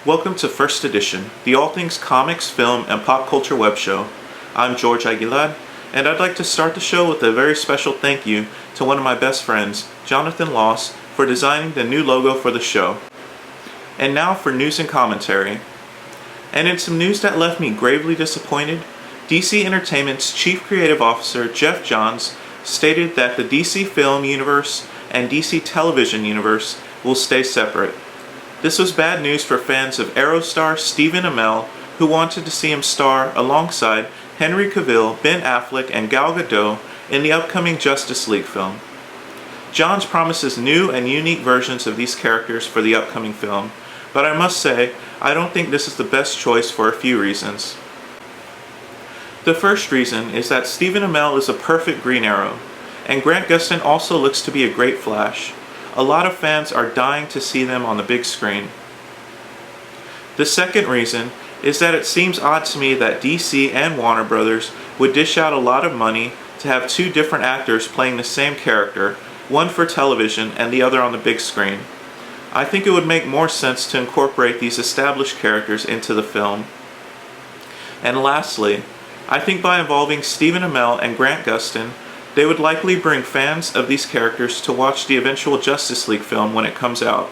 Welcome to First Edition, the all things comics, film, and pop culture web show. I'm George Aguilar, and I'd like to start the show with a very special thank you to one of my best friends, Jonathan Loss, for designing the new logo for the show. And now for news and commentary. And in some news that left me gravely disappointed, DC Entertainment's Chief Creative Officer, Jeff Johns, stated that the DC film universe and DC television universe will stay separate. This was bad news for fans of Arrow star Stephen Amell, who wanted to see him star alongside Henry Cavill, Ben Affleck, and Gal Gadot in the upcoming Justice League film. Johns promises new and unique versions of these characters for the upcoming film, but I must say, I don't think this is the best choice for a few reasons. The first reason is that Stephen Amell is a perfect Green Arrow, and Grant Gustin also looks to be a great Flash. A lot of fans are dying to see them on the big screen. The second reason is that it seems odd to me that DC and Warner Brothers would dish out a lot of money to have two different actors playing the same character, one for television and the other on the big screen. I think it would make more sense to incorporate these established characters into the film. And lastly, I think by involving Stephen Amell and Grant Gustin, they would likely bring fans of these characters to watch the eventual Justice League film when it comes out.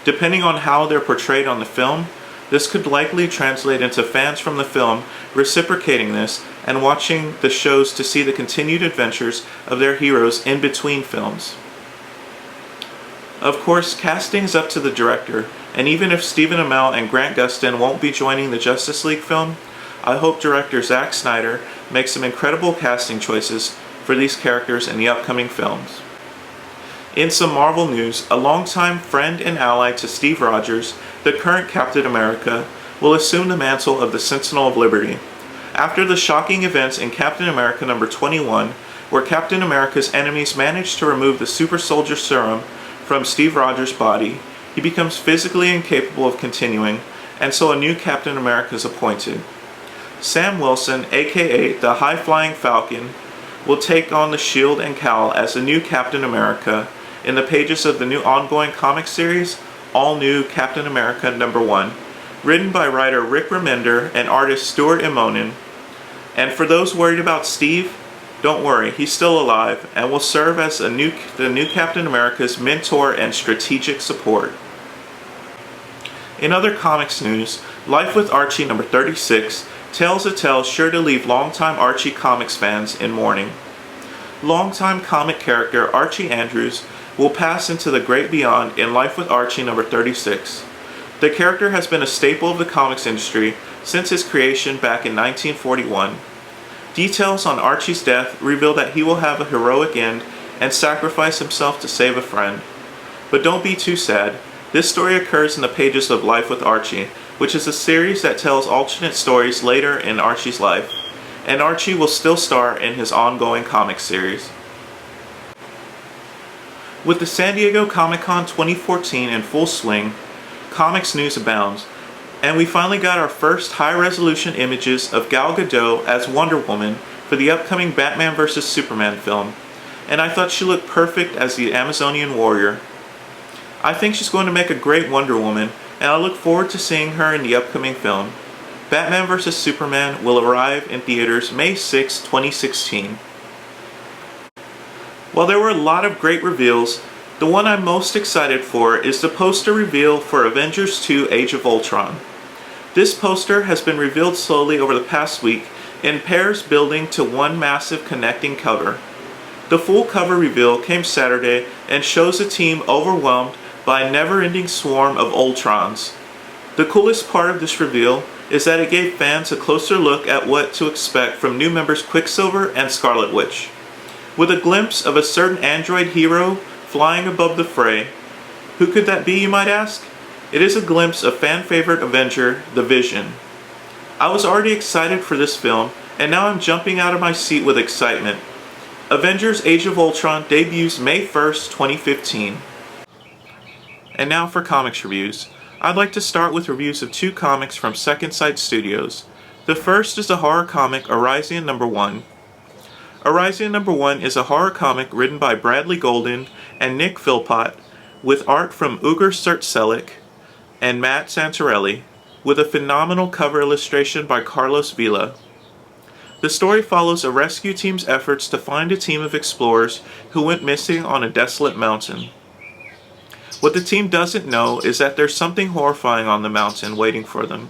Depending on how they're portrayed on the film, this could likely translate into fans from the film reciprocating this and watching the shows to see the continued adventures of their heroes in between films. Of course, casting is up to the director, and even if Stephen Amell and Grant Gustin won't be joining the Justice League film, I hope director Zack Snyder makes some incredible casting choices for these characters in the upcoming films. In some Marvel news, a longtime friend and ally to Steve Rogers, the current Captain America, will assume the mantle of the Sentinel of Liberty. After the shocking events in Captain America number 21, where Captain America's enemies managed to remove the super soldier serum from Steve Rogers' body, he becomes physically incapable of continuing, and so a new Captain America is appointed. Sam Wilson, aka the High-Flying Falcon, will take on the shield and cowl as the new Captain America in the pages of the new ongoing comic series, All New Captain America #1, written by writer Rick Remender and artist Stuart Immonen. And for those worried about Steve, don't worry, he's still alive and will serve as the new Captain America's mentor and strategic support. In other comics news, Life with Archie number 36 tells a tale sure to leave longtime Archie comics fans in mourning. Longtime comic character Archie Andrews will pass into the great beyond in Life with Archie number 36. The character has been a staple of the comics industry since his creation back in 1941. Details on Archie's death reveal that he will have a heroic end and sacrifice himself to save a friend. But don't be too sad. This story occurs in the pages of Life with Archie, which is a series that tells alternate stories later in Archie's life, and Archie will still star in his ongoing comic series. With the San Diego Comic-Con 2014 in full swing, comics news abounds, and we finally got our first high-resolution images of Gal Gadot as Wonder Woman for the upcoming Batman vs. Superman film, and I thought she looked perfect as the Amazonian warrior. I think she's going to make a great Wonder Woman, and I look forward to seeing her in the upcoming film. Batman vs. Superman will arrive in theaters May 6, 2016. While there were a lot of great reveals, the one I'm most excited for is the poster reveal for Avengers 2 Age of Ultron. This poster has been revealed slowly over the past week in pairs building to one massive connecting cover. The full cover reveal came Saturday and shows a team overwhelmed by a never-ending swarm of Ultrons. The coolest part of this reveal is that it gave fans a closer look at what to expect from new members Quicksilver and Scarlet Witch. With a glimpse of a certain android hero flying above the fray. Who could that be, you might ask? It is a glimpse of fan-favorite Avenger, the Vision. I was already excited for this film, and now I'm jumping out of my seat with excitement. Avengers Age of Ultron debuts May 1st, 2015. And now for comics reviews. I'd like to start with reviews of two comics from Second Sight Studios. The first is the horror comic Arisian #1. Arisian #1 is a horror comic written by Bradley Golden and Nick Philpott, with art from Ugur Sertselik. and Matt Santorelli, with a phenomenal cover illustration by Carlos Vila. The story follows a rescue team's efforts to find a team of explorers who went missing on a desolate mountain. What the team doesn't know is that there's something horrifying on the mountain waiting for them.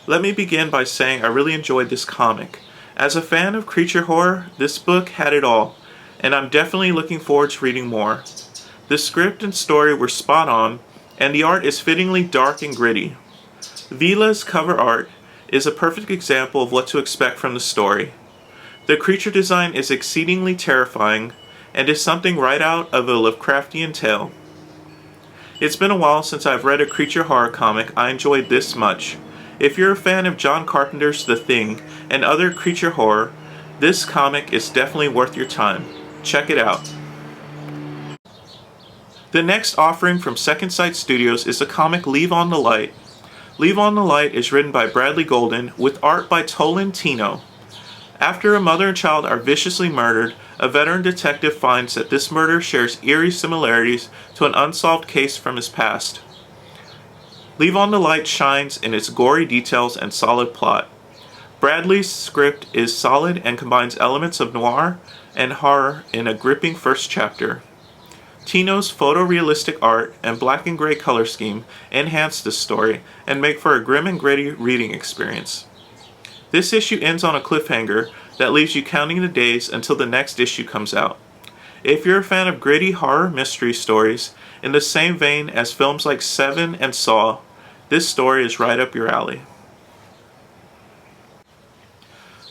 Let me begin by saying I really enjoyed this comic. As a fan of creature horror, this book had it all, and I'm definitely looking forward to reading more. The script and story were spot on, and the art is fittingly dark and gritty. Vila's cover art is a perfect example of what to expect from the story. The creature design is exceedingly terrifying, and is something right out of a Lovecraftian tale. It's been a while since I've read a creature horror comic I enjoyed this much. If you're a fan of John Carpenter's The Thing and other creature horror, this comic is definitely worth your time. Check it out. The next offering from Second Sight Studios is the comic Leave on the Light. Leave on the Light is written by Bradley Golden with art by Tolan Tino. After a mother and child are viciously murdered, a veteran detective finds that this murder shares eerie similarities to an unsolved case from his past. Leave on the Light shines in its gory details and solid plot. Bradley's script is solid and combines elements of noir and horror in a gripping first chapter. Tino's photorealistic art and black and gray color scheme enhance this story and make for a grim and gritty reading experience. This issue ends on a cliffhanger that leaves you counting the days until the next issue comes out. If you're a fan of gritty horror mystery stories in the same vein as films like Seven and Saw, this story is right up your alley.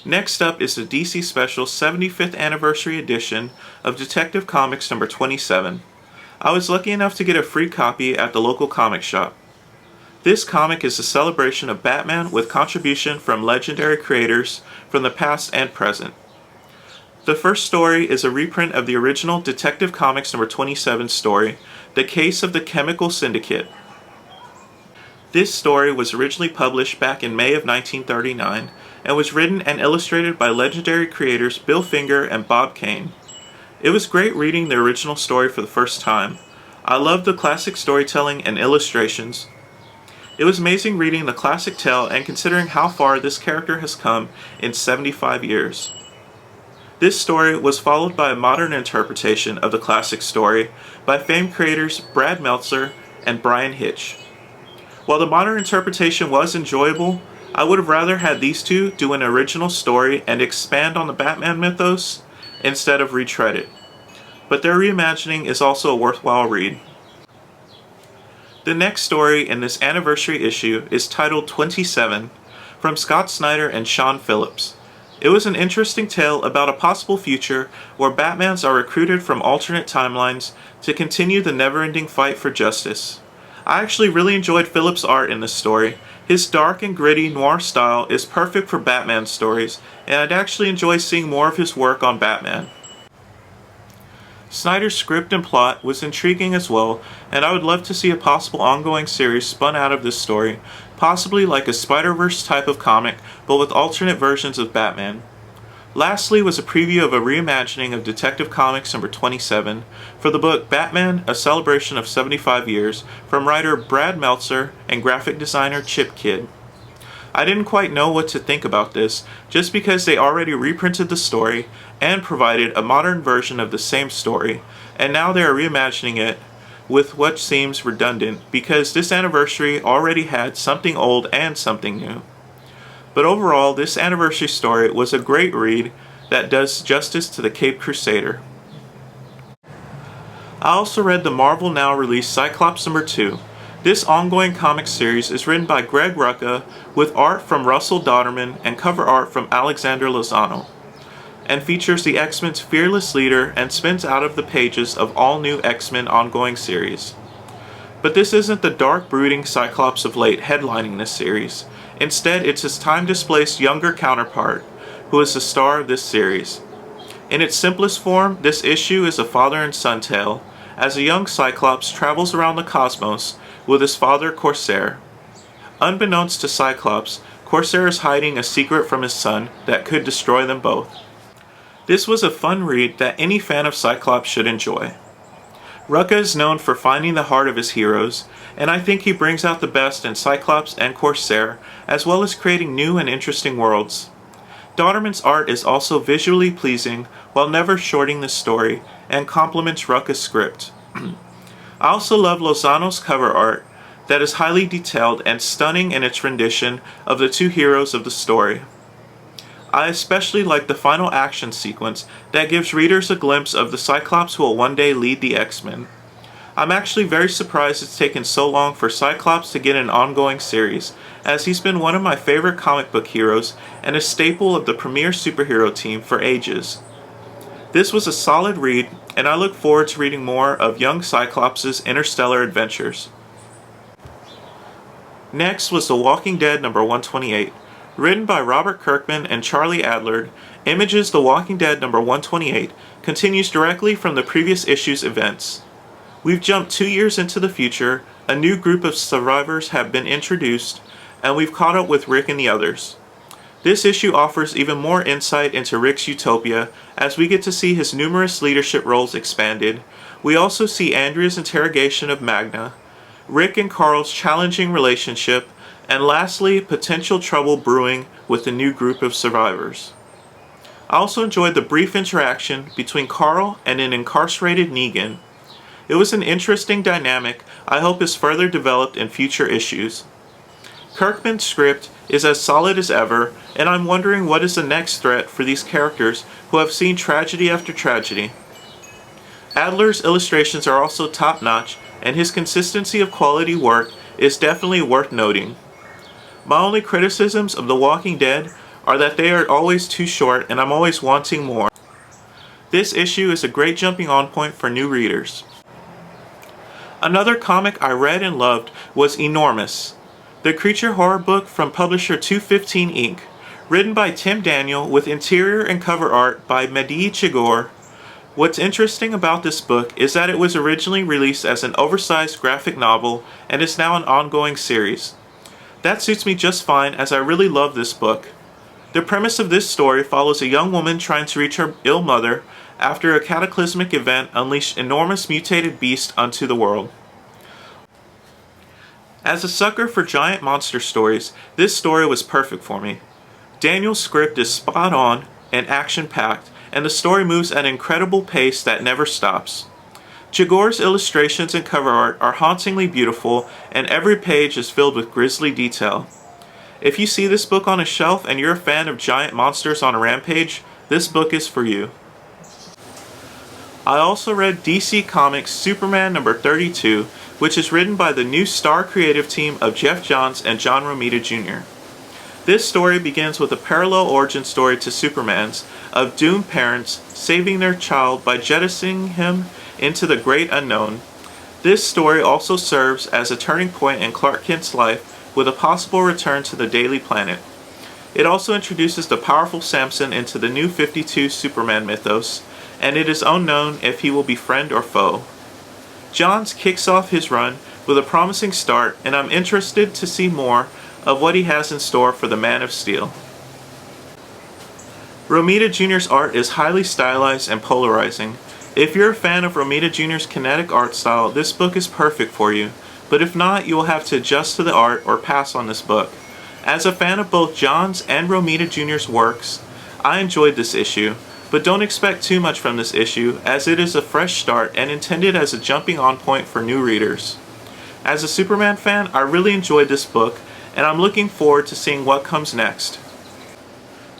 Next up is the DC Special 75th Anniversary Edition of Detective Comics number 27. I was lucky enough to get a free copy at the local comic shop. This comic is a celebration of Batman with contribution from legendary creators from the past and present. The first story is a reprint of the original Detective Comics number 27 story, The Case of the Chemical Syndicate. This story was originally published back in May of 1939 and was written and illustrated by legendary creators Bill Finger and Bob Kane. It was great reading the original story for the first time. I loved the classic storytelling and illustrations. It was amazing reading the classic tale and considering how far this character has come in 75 years. This story was followed by a modern interpretation of the classic story by famed creators Brad Meltzer and Brian Hitch. While the modern interpretation was enjoyable, I would have rather had these two do an original story and expand on the Batman mythos instead of retread it. But their reimagining is also a worthwhile read. The next story in this anniversary issue is titled 27, from Scott Snyder and Sean Phillips. It was an interesting tale about a possible future where Batmans are recruited from alternate timelines to continue the never-ending fight for justice. I actually really enjoyed Phillips' art in this story. His dark and gritty noir style is perfect for Batman stories, and I'd actually enjoy seeing more of his work on Batman. Snyder's script and plot was intriguing as well, and I would love to see a possible ongoing series spun out of this story, possibly like a Spider-Verse type of comic, but with alternate versions of Batman. Lastly was a preview of a reimagining of Detective Comics number 27 for the book Batman, A Celebration of 75 Years from writer Brad Meltzer and graphic designer Chip Kidd. I didn't quite know what to think about this, just because they already reprinted the story and provided a modern version of the same story, and now they are reimagining it with what seems redundant because this anniversary already had something old and something new. But overall, this anniversary story was a great read that does justice to the Caped Crusader. I also read the Marvel Now released Cyclops number 2. This ongoing comic series is written by Greg Rucka with art from Russell Dodderman and cover art from Alexander Lozano, and features the X-Men's fearless leader and spins out of the pages of all new X-Men ongoing series. But this isn't the dark brooding Cyclops of late headlining this series. Instead, it's his time-displaced younger counterpart who is the star of this series. In its simplest form, this issue is a father and son tale, as a young Cyclops travels around the cosmos with his father Corsair. Unbeknownst to Cyclops, Corsair is hiding a secret from his son that could destroy them both. This was a fun read that any fan of Cyclops should enjoy. Rucka is known for finding the heart of his heroes, and I think he brings out the best in Cyclops and Corsair, as well as creating new and interesting worlds. Dodderman's art is also visually pleasing while never shorting the story, and complements Rucka's script. I also love Lozano's cover art that is highly detailed and stunning in its rendition of the two heroes of the story. I especially like the final action sequence that gives readers a glimpse of the Cyclops who will one day lead the X-Men. I'm actually very surprised it's taken so long for Cyclops to get an ongoing series, as he's been one of my favorite comic book heroes and a staple of the premier superhero team for ages. This was a solid read, and I look forward to reading more of young Cyclops' interstellar adventures. Next was The Walking Dead number 128. Written by Robert Kirkman and Charlie Adlard, Image's The Walking Dead number 128 continues directly from the previous issue's events. We've jumped 2 years into the future, a new group of survivors have been introduced, and we've caught up with Rick and the others. This issue offers even more insight into Rick's utopia, as we get to see his numerous leadership roles expanded. We also see Andrea's interrogation of Magna, Rick and Carl's challenging relationship, and lastly, potential trouble brewing with the new group of survivors. I also enjoyed the brief interaction between Carl and an incarcerated Negan. It was an interesting dynamic I hope is further developed in future issues. Kirkman's script is as solid as ever, and I'm wondering what is the next threat for these characters who have seen tragedy after tragedy. Adler's illustrations are also top-notch, and his consistency of quality work is definitely worth noting. My only criticisms of The Walking Dead are that they are always too short and I'm always wanting more. This issue is a great jumping on point for new readers. Another comic I read and loved was Enormous, the creature horror book from publisher 215 Inc., written by Tim Daniel with interior and cover art by Mehdi Chigor. What's interesting about this book is that it was originally released as an oversized graphic novel and is now an ongoing series. That suits me just fine, as I really love this book. The premise of this story follows a young woman trying to reach her ill mother after a cataclysmic event unleashed enormous mutated beasts onto the world. As a sucker for giant monster stories, this story was perfect for me. Daniel's script is spot on and action-packed, and the story moves at an incredible pace that never stops. Chigor's illustrations and cover art are hauntingly beautiful, and every page is filled with grisly detail. If you see this book on a shelf and you're a fan of giant monsters on a rampage, this book is for you. I also read DC Comics Superman number 32, which is written by the new Star creative team of Jeff Johns and John Romita Jr. This story begins with a parallel origin story to Superman's, of doomed parents saving their child by jettisoning him into the great unknown. This story also serves as a turning point in Clark Kent's life, with a possible return to the Daily Planet. It also introduces the powerful Samson into the new 52 Superman mythos, and it is unknown if he will be friend or foe. Johns kicks off his run with a promising start, and I'm interested to see more of what he has in store for the Man of Steel. Romita Jr.'s art is highly stylized and polarizing. If you're a fan of Romita Jr.'s kinetic art style, this book is perfect for you, but if not, you will have to adjust to the art or pass on this book. As a fan of both Johns and Romita Jr.'s works, I enjoyed this issue, but don't expect too much from this issue, as it is a fresh start and intended as a jumping on point for new readers. As a Superman fan, I really enjoyed this book, and I'm looking forward to seeing what comes next.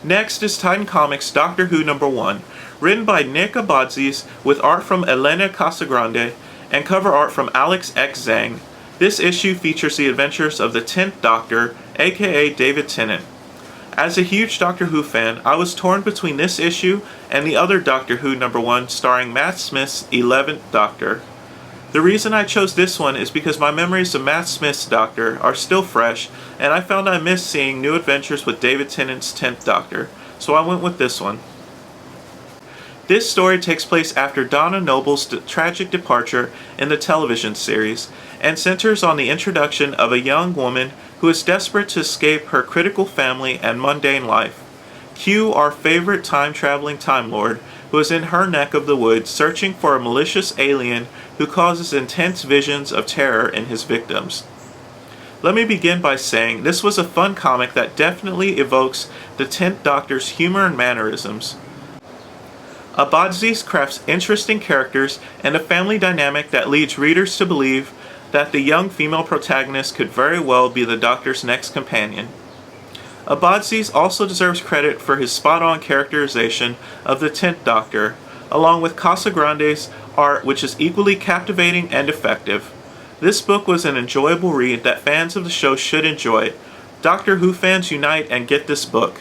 Next is Titan Comics Doctor Who number 1, written by Nick Abadzis with art from Elena Casagrande and cover art from Alex X. Zhang. This issue features the adventures of the 10th Doctor, aka David Tennant. As a huge Doctor Who fan, I was torn between this issue and the other Doctor Who number 1 starring Matt Smith's 11th Doctor. The reason I chose this one is because my memories of Matt Smith's Doctor are still fresh, and I found I missed seeing new adventures with David Tennant's 10th Doctor, so I went with this one. This story takes place after Donna Noble's tragic departure in the television series, and centers on the introduction of a young woman who is desperate to escape her critical family and mundane life. Q, our favorite time-traveling Time Lord, who is in her neck of the woods searching for a malicious alien who causes intense visions of terror in his victims. Let me begin by saying this was a fun comic that definitely evokes the 10th Doctor's humor and mannerisms. Abadzis crafts interesting characters and a family dynamic that leads readers to believe that the young female protagonist could very well be the Doctor's next companion. Abadzis also deserves credit for his spot-on characterization of the 10th Doctor, along with Casagrande's art, which is equally captivating and effective. This book was an enjoyable read that fans of the show should enjoy. Doctor Who fans unite and get this book.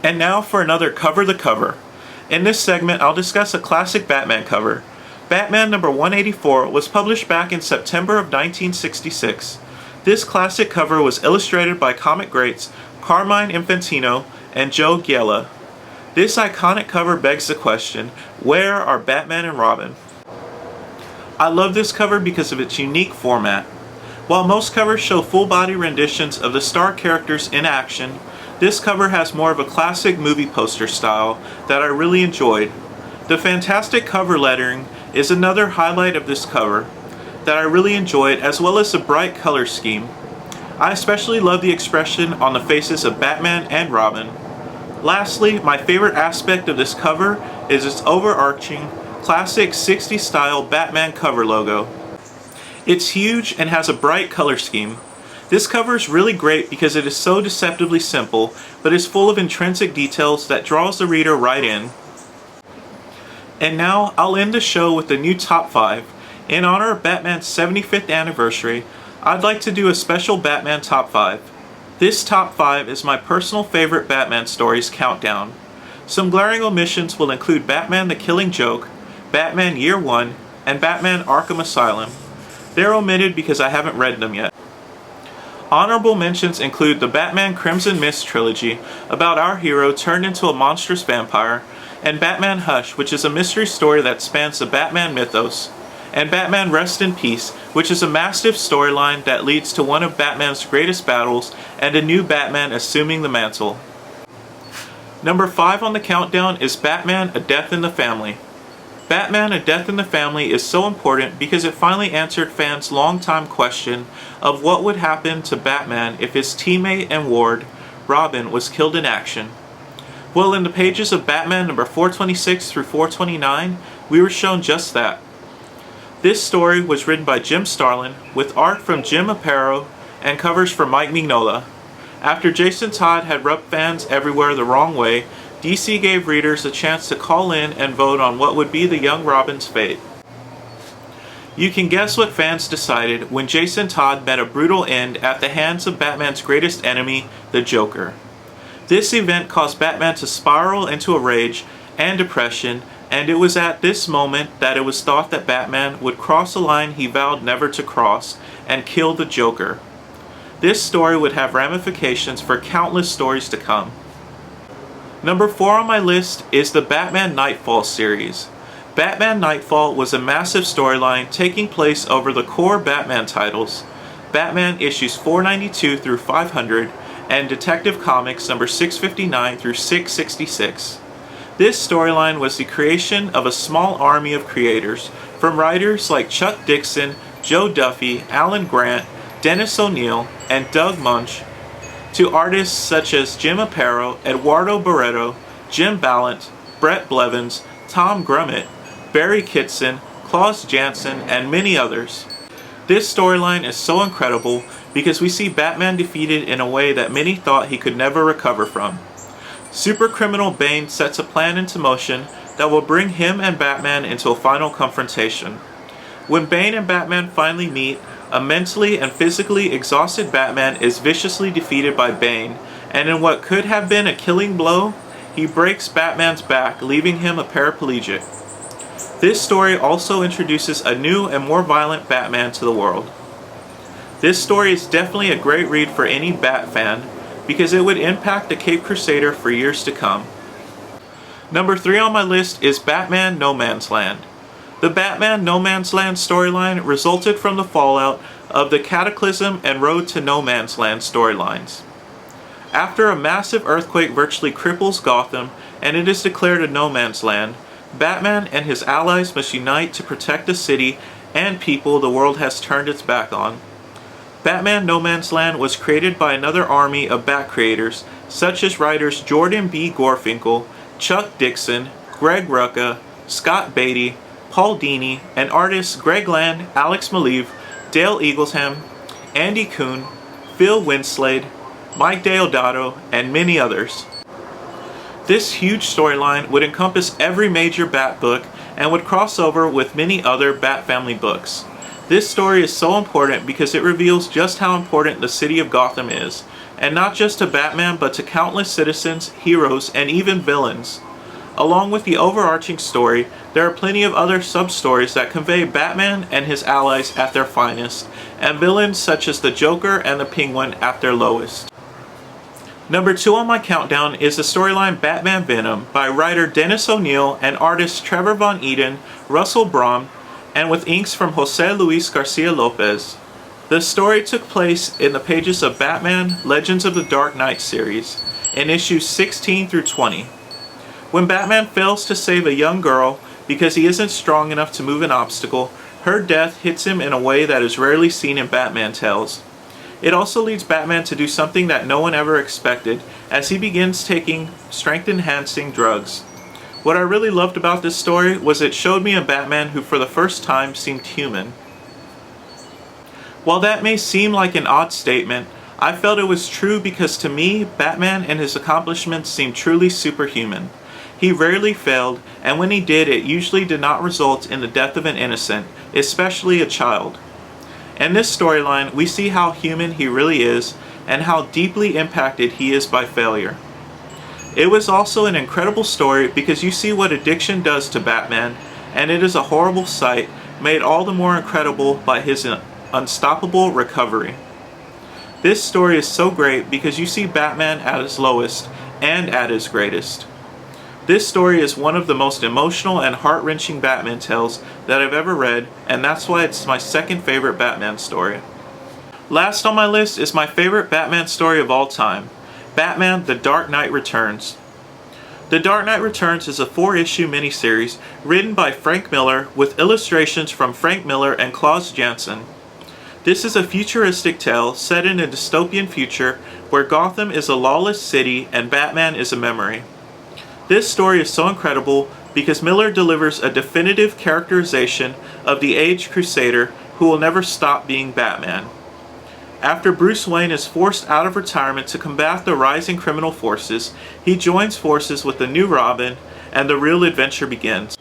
And now for another Cover the Cover. In this segment, I'll discuss a classic Batman cover. Batman number 184 was published back in September of 1966. This classic cover was illustrated by comic greats Carmine Infantino and Joe Giella. This iconic cover begs the question, where are Batman and Robin? I love this cover because of its unique format. While most covers show full-body renditions of the star characters in action, this cover has more of a classic movie poster style that I really enjoyed. The fantastic cover lettering is another highlight of this cover that I really enjoyed, as well as the bright color scheme. I especially love the expression on the faces of Batman and Robin. Lastly, my favorite aspect of this cover is its overarching classic 60s style Batman cover logo. It's huge and has a bright color scheme. This cover is really great because it is so deceptively simple, but is full of intrinsic details that draws the reader right in. And now, I'll end the show with the new top 5. In honor of Batman's 75th anniversary, I'd like to do a special Batman top 5. This top 5 is my personal favorite Batman stories countdown. Some glaring omissions will include Batman the Killing Joke, Batman Year One, and Batman Arkham Asylum. They're omitted because I haven't read them yet. Honorable mentions include the Batman Crimson Mist trilogy about our hero turned into a monstrous vampire, and Batman Hush, which is a mystery story that spans the Batman mythos, and Batman Rest in Peace, which is a massive storyline that leads to one of Batman's greatest battles and a new Batman assuming the mantle. Number 5 on the countdown is Batman A Death in the Family. Batman A Death in the Family is so important because it finally answered fans' long-time question of what would happen to Batman if his teammate and ward, Robin, was killed in action. Well, in the pages of Batman number 426 through 429, we were shown just that. This story was written by Jim Starlin, with art from Jim Aparo and covers from Mike Mignola. After Jason Todd had rubbed fans everywhere the wrong way, DC gave readers a chance to call in and vote on what would be the young Robin's fate. You can guess what fans decided when Jason Todd met a brutal end at the hands of Batman's greatest enemy, the Joker. This event caused Batman to spiral into a rage and depression, and it was at this moment that it was thought that Batman would cross a line he vowed never to cross and kill the Joker. This story would have ramifications for countless stories to come. Number 4 on my list is the Batman Nightfall series. Batman Nightfall was a massive storyline taking place over the core Batman titles, Batman issues 492 through 500, and Detective Comics number 659 through 666. This storyline was the creation of a small army of creators, from writers like Chuck Dixon, Joe Duffy, Alan Grant, Dennis O'Neil, and Doug Munch, to artists such as Jim Aparo, Eduardo Barreto, Jim Ballant, Brett Blevins, Tom Grummett, Barry Kitson, Klaus Janson, and many others. This storyline is so incredible because we see Batman defeated in a way that many thought he could never recover from. Supercriminal Bane sets a plan into motion that will bring him and Batman into a final confrontation. When Bane and Batman finally meet, a mentally and physically exhausted Batman is viciously defeated by Bane, and in what could have been a killing blow, he breaks Batman's back, leaving him a paraplegic. This story also introduces a new and more violent Batman to the world. This story is definitely a great read for any Bat fan, because it would impact the Caped Crusader for years to come. Number 3 on my list is Batman No Man's Land. The Batman No Man's Land storyline resulted from the fallout of the Cataclysm and Road to No Man's Land storylines. After a massive earthquake virtually cripples Gotham and it is declared a no man's land, Batman and his allies must unite to protect the city and people the world has turned its back on. Batman No Man's Land was created by another army of Bat creators, such as writers Jordan B. Gorfinkel, Chuck Dixon, Greg Rucka, Scott Beatty, Paul Dini, and artists Greg Land, Alex Maleev, Dale Eaglesham, Andy Kuhn, Phil Winslade, Mike Deodato, and many others. This huge storyline would encompass every major Bat book and would cross over with many other Bat family books. This story is so important because it reveals just how important the city of Gotham is, and not just to Batman but to countless citizens, heroes, and even villains. Along with the overarching story, there are plenty of other sub-stories that convey Batman and his allies at their finest, and villains such as the Joker and the Penguin at their lowest. Number 2 on my countdown is the storyline Batman Venom by writer Dennis O'Neil and artists Trevor Von Eden, Russell Braun, and with inks from Jose Luis Garcia Lopez. The story took place in the pages of Batman Legends of the Dark Knight series, in issues 16 through 20. When Batman fails to save a young girl because he isn't strong enough to move an obstacle, her death hits him in a way that is rarely seen in Batman tales. It also leads Batman to do something that no one ever expected, as he begins taking strength-enhancing drugs. What I really loved about this story was it showed me a Batman who for the first time seemed human. While that may seem like an odd statement, I felt it was true because to me, Batman and his accomplishments seemed truly superhuman. He rarely failed, and when he did, it usually did not result in the death of an innocent, especially a child. In this storyline, we see how human he really is and how deeply impacted he is by failure. It was also an incredible story because you see what addiction does to Batman, and it is a horrible sight, made all the more incredible by his unstoppable recovery. This story is so great because you see Batman at his lowest and at his greatest. This story is one of the most emotional and heart-wrenching Batman tales that I've ever read, and that's why it's my second favorite Batman story. Last on my list is my favorite Batman story of all time, Batman The Dark Knight Returns. The Dark Knight Returns is a 4-issue miniseries written by Frank Miller with illustrations from Frank Miller and Klaus Janson. This is a futuristic tale set in a dystopian future where Gotham is a lawless city and Batman is a memory. This story is so incredible because Miller delivers a definitive characterization of the aged Crusader who will never stop being Batman. After Bruce Wayne is forced out of retirement to combat the rising criminal forces, he joins forces with the new Robin, and the real adventure begins.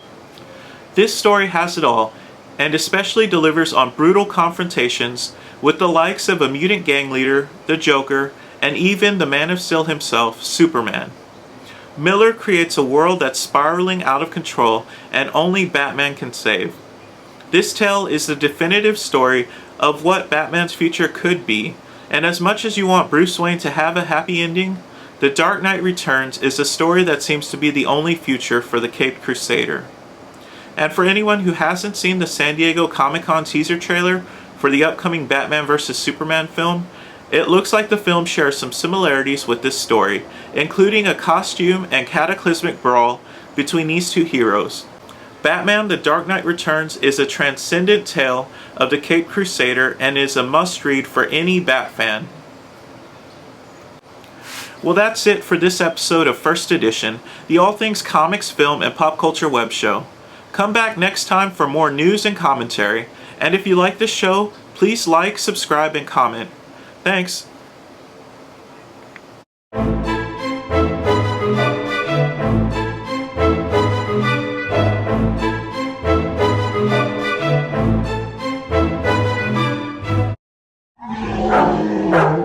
This story has it all, and especially delivers on brutal confrontations with the likes of a mutant gang leader, the Joker, and even the Man of Steel himself, Superman. Miller creates a world that's spiraling out of control and only Batman can save. This tale is the definitive story of what Batman's future could be, and as much as you want Bruce Wayne to have a happy ending, The Dark Knight Returns is a story that seems to be the only future for the Caped Crusader. And for anyone who hasn't seen the San Diego Comic-Con teaser trailer for the upcoming Batman vs. Superman film, it looks like the film shares some similarities with this story, including a costume and cataclysmic brawl between these two heroes. Batman The Dark Knight Returns is a transcendent tale of the Caped Crusader and is a must-read for any Bat fan. Well, that's it for this episode of First Edition, the all things comics, film, and pop culture web show. Come back next time for more news and commentary, and if you like this show, please like, subscribe, and comment. Thanks. Wow.